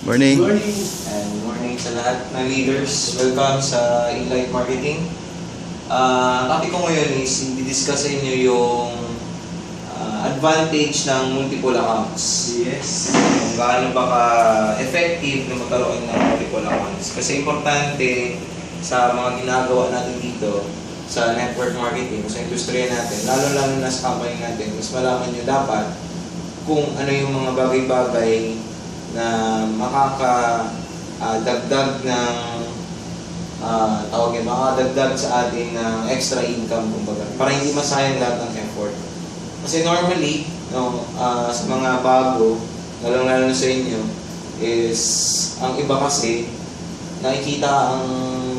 Morning. Morning. And morning sa lahat ng leaders. Welcome sa Inlight Marketing. Topic ko ngayon is i-discuss sa inyo yung advantage ng multiple accounts. Yes. Kung gaano ba ka-effective na magkaroon ng multiple accounts. Kasi importante sa mga ginagawa natin dito sa network marketing, sa industriya natin, lalo-lalo na sa company natin, mas malaman nyo dapat kung ano yung mga bagay-bagay na makakadagdag ng makakadagdag sa atin ng extra income, kumbaga, para hindi masayang lahat ng effort. Kasi normally, sa mga bago, lalo-lalo na sa inyo, is ang iba kasi nakikita ang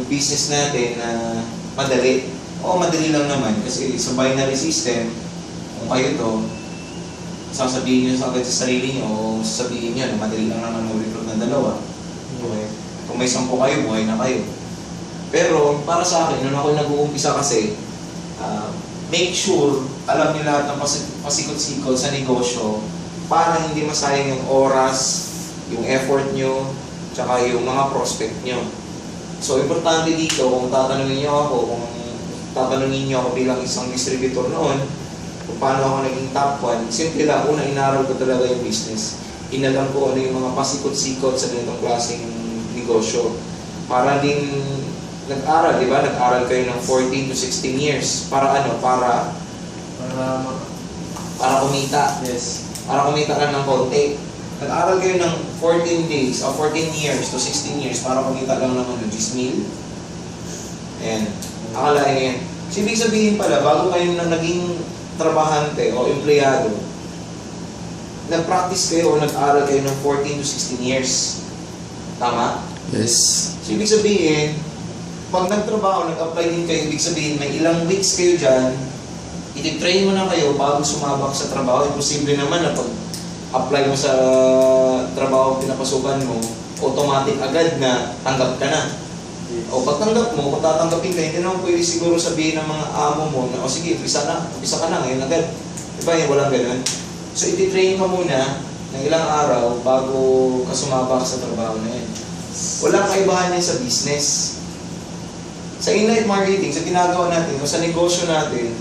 business natin na madali. Oo, madali lang naman kasi sa binary system, kung kayo to, sasabihin nyo sa sarili nyo o sasabihin nyo na madali lang naman mag-recruit ng dalawa. Okay? Kung may 10 kayo, buhay na kayo. Pero para sa akin, nung ako nag-uumpisa kasi, make sure alam nyo lahat ng pasikot-sikot sa negosyo para hindi masayang yung oras, yung effort nyo, tsaka yung mga prospect nyo. So, importante dito, kung tatanungin nyo ako, bilang isang distributor noon, kung paano ako naging top 1, simple lang, una inaral ko talaga yung business. Inalam ko ano yung mga pasikot-sikot sa ganitong klaseng negosyo. Para din nag-aral, di ba? Nag-aral kayo ng 14 to 16 years. Para ano? Para kumita. Yes. Para kumita lang ng konti. Nag-aral kayo ng 14 days o 14 years to 16 years para kumita lang ng 10 mil. Ayan. Akalain yan. So, ibig sabihin pala, bago kayo na naging trabahante o empleyado, nag-practice kayo o nag-aral kayo ng 14 to 16 years. Tama? Yes. So, ibig sabihin, pag nagtrabaho, nag-apply din kayo, ibig sabihin, may ilang weeks kayo dyan, iti-train mo na kayo bago sumabak sa trabaho. Imposible naman na pag-apply mo sa trabaho pinapasukan mo, automatic agad na tanggap ka na. O pagtanggap mo, kung tatanggapin ka, hindi naman pwede siguro sabihin ng mga amo mo na, o sige, umpisa ka na ngayon agad. Diba yan, walang ganun. So, iti-train ka muna ng ilang araw bago ka sumabak sa trabaho na yan. Walang kaibahan yan sa business. Sa inlight marketing, sa ginagawa natin, o sa negosyo natin,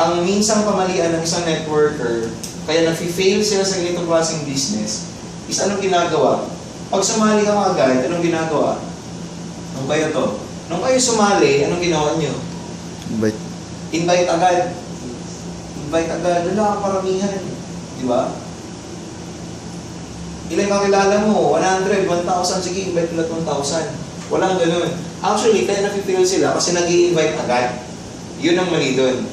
ang minsang kamalian ng isang networker, kaya nafi-fail sila sa ganitong klaseng business, is anong ginagawa? Pag sumali ka agad, anong ginagawa? Nung kayo sumali, anong ginawa nyo? Invite agad. Wala kang paramihan. Di ba? Ilan kakilala mo? 100, 1,000. Sige, invite ulit 1,000. Walang ganun. Actually, kaya napipill sila kasi nag-i-invite agad. Yun ang mali dun.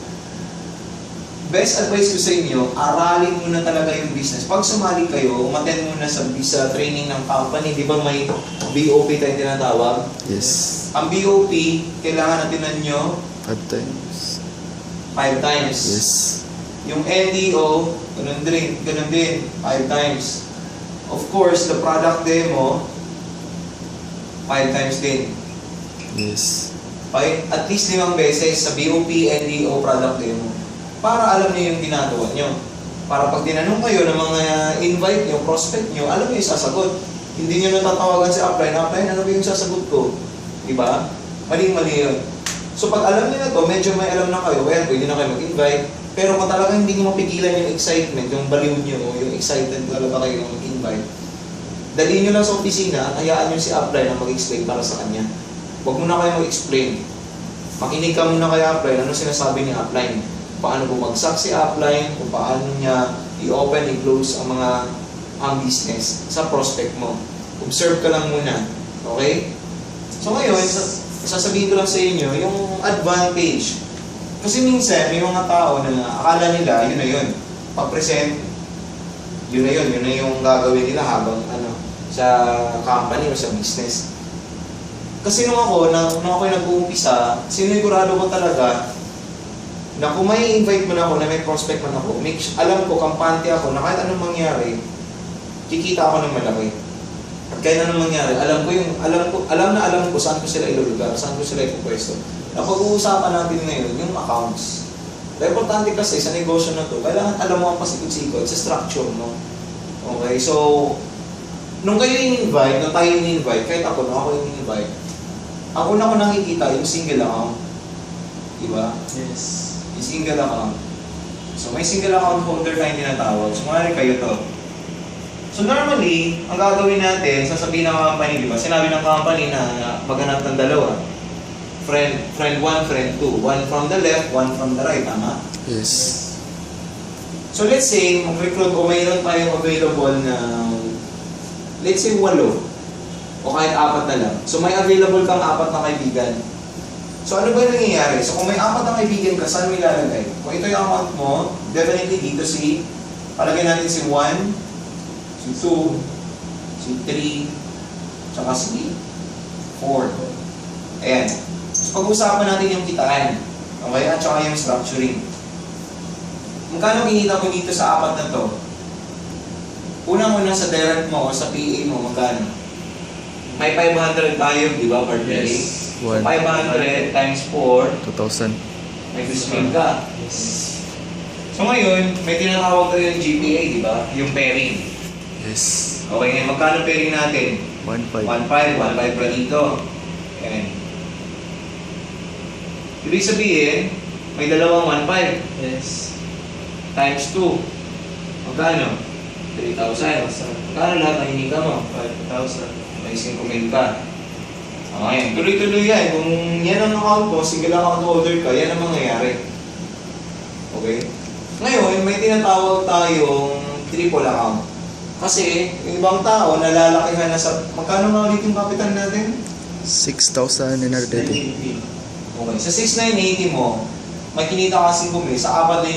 Best advice ko sa inyo, aralin muna talaga yung business. Pag sumali kayo, umattend muna sa training ng company. Di ba may BOP tayong tinatawag? Yes. Ang BOP, kailangan natin nyo 5 times. 5 times. Yes. Yung LDO, ganun din, 5 times. Of course, the product demo, 5 times din. Yes. At least 5 beses sa BOP, LDO, product demo. Para alam niyo yung ginagawa niyo. Para pag tinanong kayo ng mga invite niyo, prospect niyo, alam niyo yung sasagot. Hindi niyo natatawagan si upline, ano ba yung sasagot ko? Diba? Mali-mali yun. So pag alam niyo na to, medyo may alam na kayo, well, pwede na kayo mag-invite. Pero kung talagang hindi niyo mapigilan yung excitement, yung baliw niyo, yung excited talaga kayo mag-invite, dali niyo lang sa opisina at hayaan niyo si upline na mag-explain para sa kanya. Huwag muna kayo mag-explain. Makinig ka muna kay upline, ano sinasabi ni upline. Paano bumagsak si upline, kung paano niya i-open, i-close ang business sa prospect mo. Observe ka lang muna. Okay? So ngayon, sasabihin ko lang sa inyo, yung advantage. Kasi minsan, may mga tao na akala nila, yun na yun. Pag-present, yun na yung gagawin nila habang sa company o sa business. Kasi nung ako nag-uumpisa, sinigurado ko talaga na kung may invite mo na ako, na may prospect man ako, alam ko, kampante ako, na kahit anong mangyari, kikita ako ng malaki. At kahit anong mangyari, alam ko saan ko sila ilulugar, saan ko sila ipupwesto. Napag-uusapan natin ngayon, yung accounts. Pero importante kasi sa negosyo na to, kailangan alam mo ang pasikot-sikot sa structure mo. Okay, so, nung kayo in-invite, nung tayo in-invite, kahit ako, nung ako in-invite, ang una ko nakikita yung single account. Diba? Yes. Yung single account. So may single account holder tayong tinatawag. So kunwari kayo to. So normally, ang gagawin natin, sasabihin ng company, di ba? Sinabi ng company na maghanap ng dalawa. Friend 1, friend 2. One from the left, one from the right. Tama? Yes. So let's say, mag-recruit o mayroon tayong available na, let's say 8. O kahit 4 na lang. So may available kang 4 na kaibigan. So ano ba yung nangyayari? So kung may 4 na kaibigan ka, saan mo ilalagay? Kung ito yung account mo, definitely dito si, palagay natin si 1, si 2, si 3, tsaka si 4. Ayan. So pag-usapan natin yung kitaan. Okay? At tsaka yung structuring. Magkano kinita mo dito sa 4 na to? Unang-una sa direct mo o sa PA mo, magkano? May 500 tayo, di ba, per day? Yes. 500 times 4, 2,000. may dismil ka. So ngayon, may tinatawag tayo yung GPA, di ba? Yung pairing. Yes. Okay, ngayon, magkano pairing natin? 1,500. 1.5 pa dito. Ayan. Ibig sabihin, may dalawang 1.5 Yes. times 2. Magkano? 3,000. Magkano lahat ng hininga mo? 5,000. May 5,000 ka. Okay, tuloy-tuloy yan. Kung yan ang account mo, single account holder ka, yan ang mangyayari. Okay? Ngayon, may tinatawag tayong triple account. Kasi, yung ibang tao, nalalakihan na sa... Magkano nga ulit yung kapital natin? 6,980. Okay, sa 6,980 mo, may kinita ka 5,000, sa 4 na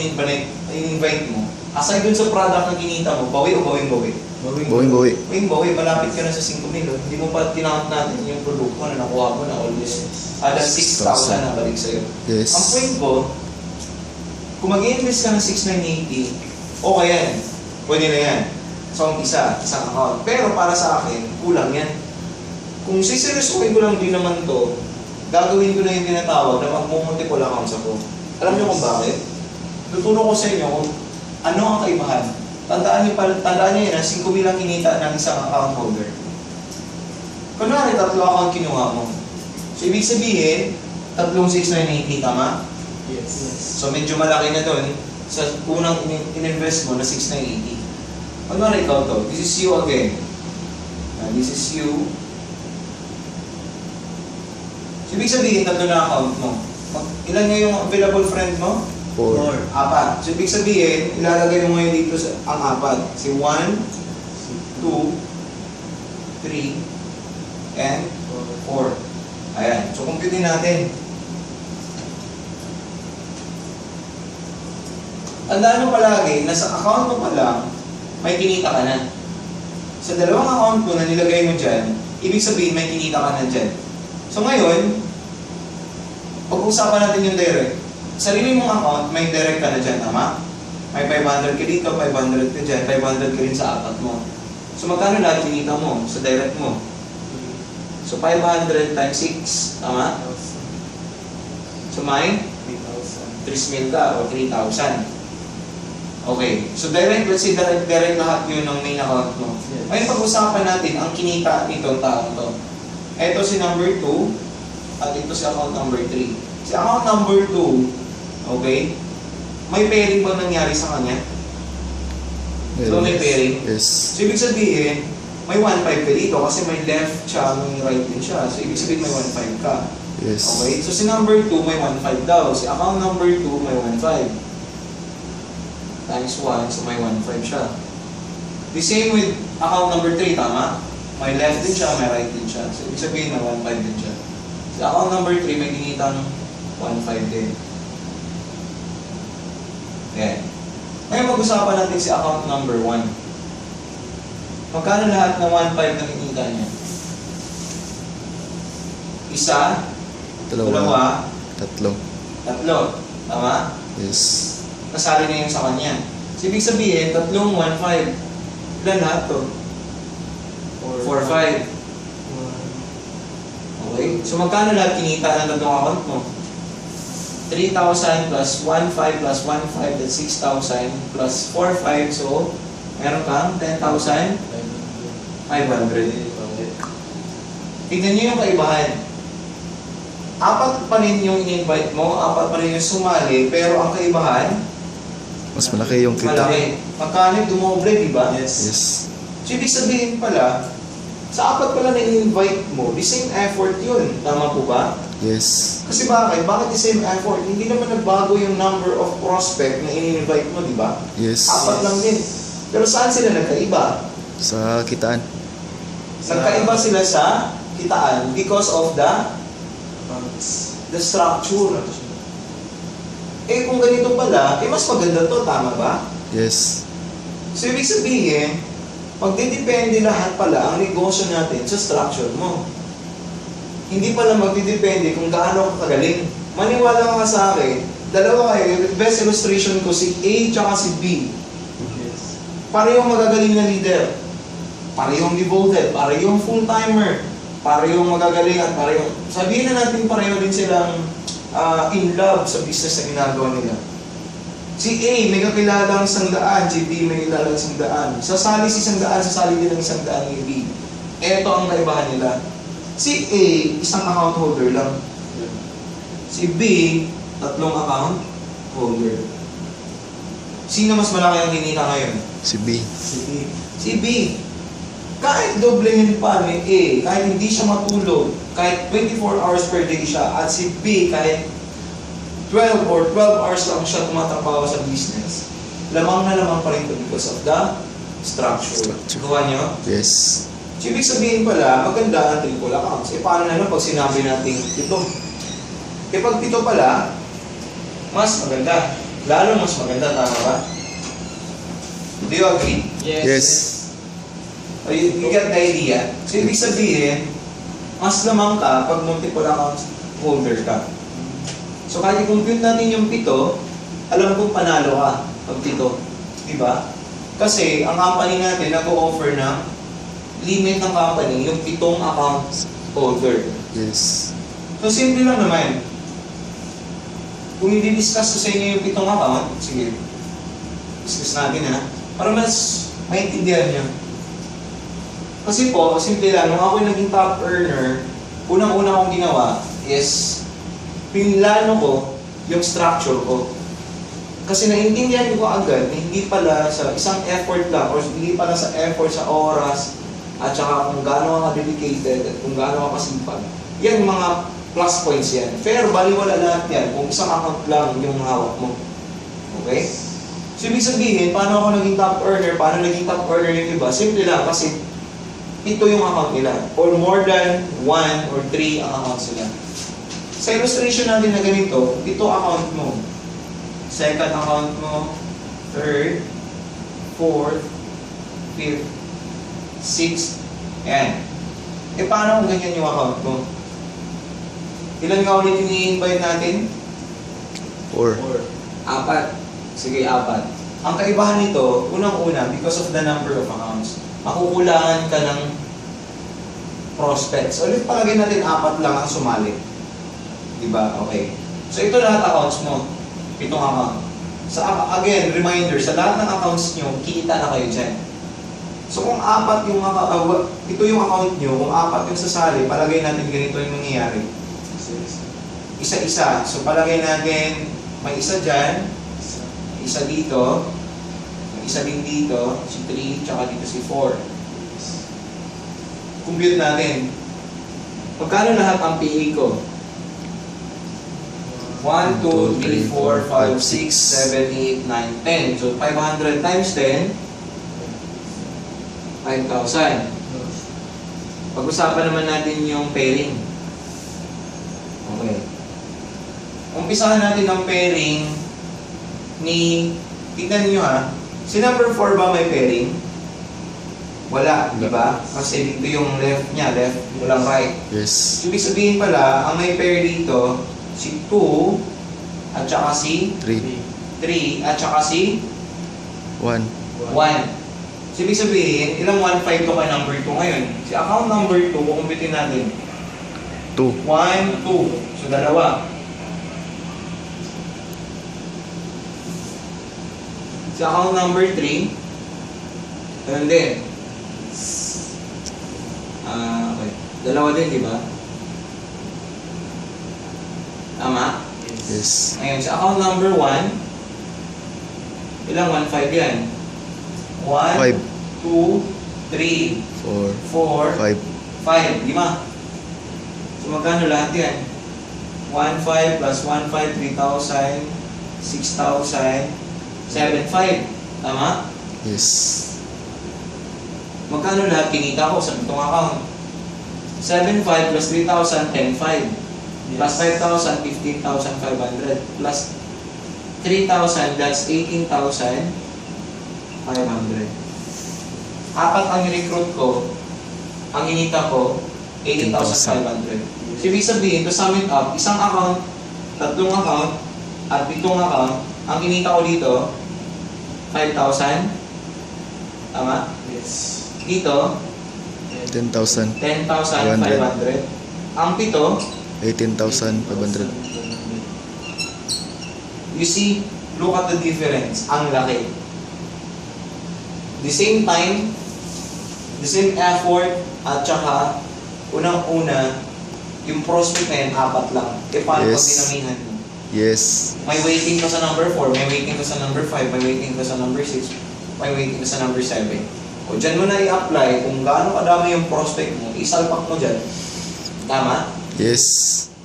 in-invite mo. Aside dun sa product na kinita mo, bawi o bawing-bawi? Buwing-buwi. Bawing-bawi, malapit ka na sa 5,000. Hindi mo pa tinakot natin yung produkto na nakuha mo na always. That's 6,000 na balik sa'yo. Yes. Ang point ko, kung mag-invest ka ng 6,980, okay yan. Pwede na yan. So, isang account. Pero para sa akin, kulang yan. Kung siseryosohin ko lang din naman to, gagawin ko na yung tinatawag na mag-multiple accounts ako. Alam niyo kung bakit? Tuturo ko sa inyo kung ano ang kaibahan. Tandaan niyo yan, 5,000 lang kinita ng isang account holder. Kunwari, 3 account kinuha mo. So, ibig sabihin, 3 6,980, tama? Yes. So, medyo malaki na doon sa unang in-invest mo na 6,980. Kunwari, ikaw to. This is you again. This is you. So, ibig sabihin, 3 na account mo. Ilan nga yung available friend mo? 4. 4. So, ibig sabihin, ilalagay mo ngayon dito ang 4. Si 1, 2, 3, and 4. Ayan. So, computin natin. Tandaan mo palagi, nasa account mo pa lang, may kinita ka na. Sa dalawang account mo na nilagay mo dyan, ibig sabihin, may kinita ka na dyan. So, ngayon, pag-uusapan natin yung direct. Sarili mong account, may direct ka na dyan, tama? May 500 ka dito, 500 ka dyan, 500 ka rin sa apat mo. So magkano lahat kinita mo sa direct mo? So 500 times 6, tama? So may 3,000 ka o 3,000. Okay, so direct, let's say direct lahat yun ng main account mo. Ngayon pag-usapan natin ang kinita nitong taong to. Ito si number 2 at ito si account number 3. Si account number 2, okay? May pairing bang nangyari sa kanya? So, may pairing? Yes. So, ibig sabihin, may 1.5 ka dito kasi may left siya, may right din siya. So, ibig sabihin may 1.5 ka. Yes. Okay? So, si number 2 may 1.5 daw. Si account number 2 may 1.5. Times 1, so may 1.5 siya. The same with account number 3, tama? May left din siya, may right din siya. So, ibig sabihin may 1.5 din siya. Si account number 3 may kinitang 1.5 din. Ayan. Ngayon mag-usapan natin si account number 1. Magkano lahat ng 1.5 na kinita niya? Isa, dalawa, 3. tatlo. Tama? Yes. Nasali na yung sa kanya. So, ibig sabihin, 3, 1.5. Ilan lahat to? 4, 5. Okay? So, magkano lahat kinita ng tatlong account mo? 3,000 plus 1,500 plus 1,500, that's 6,000 plus 4,500. So, meron kang 10,500 500. Tignan niyo yung kaibahan. Apat pa rin yung in-invite mo, apat pa rin yung sumali, pero ang kaibahan, Mas malaki yung kita. malaki. Magkano dumoble, di ba? Yes. So, ibig sabihin pala, sa apat pala na in-invite mo, the same effort yun. Tama po ba? Yes. Kasi bakit? Bakit the same effort? Hindi naman nagbago yung number of prospect na in-invite mo, di ba? Yes. Apat lang din. Pero saan sila nagkaiba? Sa kitaan. Nagkaiba sila sa kitaan because of the structure. Eh kung ganito pala, eh mas maganda to, tama ba? Yes. So ibig sabihin, magdidepende lahat pala ang negosyo natin sa structure mo. Hindi pala magdidepende kung gaano ka kagaling. Maniwala ka sa akin, dalawa kayo, best illustration ko, si A tsaka si B. Parehong magagaling na leader. Parehong devoted, parehong full-timer, parehong magagaling at parehong, sabihin na natin pareho din silang in love sa business na ginagawa nila. Si A, may kakilalang 100, si B, may kakilalang 100. Sasali si 100, sasali din ng 100 ni B. Ito ang kaibahan nila. Si A, isang account holder lang. Si B, 3 account holder. Sino mas malaki ang kinita ngayon? Si B. Si B. Kahit doblehin pa ni A, kahit hindi siya matulog, kahit 24 hours per day siya, at si B, kahit 12 or 12 hours lang siya tumatrabaho sa business, lamang na lamang pa rin ito because of the structure. Gawa niyo? Yes. So, ibig sabihin pala, maganda ang triple accounts. Eh, paano na lang pag sinabi natin ito? Eh, pag ito pala, mas maganda. Lalo mas maganda, tama ba? Do you agree? Yes. O, you get the idea? So, ibig sabihin, mas lamang ka pag multiple account holder ka. So, kahit i-compute natin yung 7, alam kong panalo ka pag 7. Diba? Kasi, ang company natin nag-o-offer ng limit ng company, yung 7 account holder. Yes. So, simple lang naman. Kung i-discuss ko sa inyo yung 7 account, sige, discuss natin ha, para mas maintindihan nyo. Kasi po, simple lang, nung ako naging top earner, unang-una kong ginawa is, pinlano ko yung structure ko. Kasi naintindihan ko agad na hindi pala sa isang effort lang, or hindi pala sa effort sa oras, at saka kung gaano ka dedicated, at kung gaano ka kasipag. Yan mga plus points yan. Pero baliwala lahat yan kung isang account lang yung hawak mo. Okay? So, ibig sabihin, paano ako naging top earner, paano naging top earner yung iba? Simple lang, kasi ito yung account nila. Or more than 1 or 3 ang account sila. Sa illustration natin na ganito, ito account mo. Second account mo, third, fourth, fifth, sixth, and eh paano kung ganyan yung account mo? Ilan nga ulit yung i-invite natin? 4. 4. Sige, 4. Ang kaibahan nito, unang-una, because of the number of accounts, makukulangan ka ng prospects. Ulit palagay natin 4 lang ang sumali. Diba? Okay. So ito lahat accounts mo. 7 account. Again, reminder, sa lahat ng accounts nyo, kita na kayo dyan. So kung 4 yung ito yung account nyo, kung 4 yung sasali, palagay natin ganito yung nangyayari. Isa-isa. So palagay natin, may isa dyan, isa dito, may isa din dito, si 3, tsaka dito si 4. Compute natin. Magkano lahat ang PA ko? 1, 2, 3, 4, 5, 6, 7, 8, 9, 10. So 500 times 10, 5,000. Pag-usapan naman natin yung pairing. Okay. Umpisahan natin ang pairing ni, tignan nyo ha, si number 4 ba may pairing? Wala, di ba? Kasi dito yung left niya, left, walang right. Yes. So, ibig sabihin pala, ang may pair dito, si 2, at saka si 3, at saka si 1. 1. So, ibig sabihin, ilang 1,5 to kay number 2 ngayon? Si account number 2, kukumpitin natin. 2. 1, 2. So, dalawa. Si account number 3, ganun din. Okay. Dalawa din, di ba? Tama? Yes. Ngayon, sa account number 1, ilang 1.5 yan? 1, 5, 2, 3, 4, 4, 5. 5. 5. So, magkano lahat yan? 1.5 plus 1.5, 3,000, 6,000, 7.5. Tama? Yes. Magkano lahat kinita ko sa itong account? 7.5 plus 3,000, 10.5. Plus 5,000, 15,500. Plus 3,000, that's 18,500. Apat ang recruit ko, ang inita ko, 18,500. So, ibig sabihin, to sum it up, isang account, tatlong account, at 7 account, ang inita ko dito, 5,000. Tama? Yes. Dito, 10,000. 10,500. Ang 7, 18,500. you see, look at the difference. Ang laki. The same time, the same effort, at saka, unang-una, yung prospect na yan, 4 lang. E paano Yes. pag dinamihan mo? Yes. May waiting ka sa number 4, may waiting ka sa number 5, may waiting ka sa number 6, may waiting ka sa number 7. O dyan mo na i-apply kung gaano kadami yung prospect mo, isalpak mo dyan. Tama? Yes.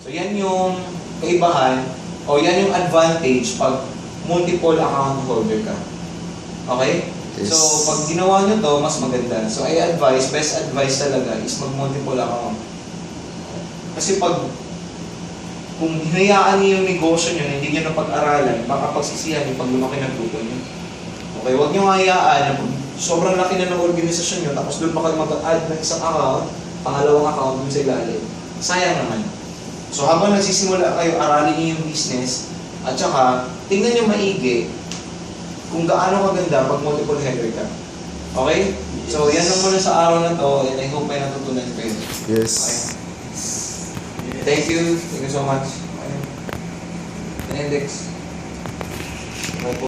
So yan yung kaibahan o yan yung advantage pag multiple account holder ka. Okay? Yes. So pag ginawa nyo to, mas maganda. So I advise, best advice talaga is mag-multiple account. Kasi pag kung hinayaan niyo yung negosyo nyo na hindi nyo napag-aralan, baka pagsisihan yung pag lumaki ng grupo nyo. Okay, huwag nyo hayaan na pag sobrang laki na ng organisasyon nyo, tapos doon pa kayo mag-add ng isang account, pangalawang account dun sa ilalim. Sayang naman. So habang nagsisimula kayo, aralin niyo yung business, at saka tingnan nyo maigi kung gaano kaganda pag multiple header ka. Okay? So yan lang muna sa araw na to, and I hope may natutunan kayo. Yes. Thank you so much. Index.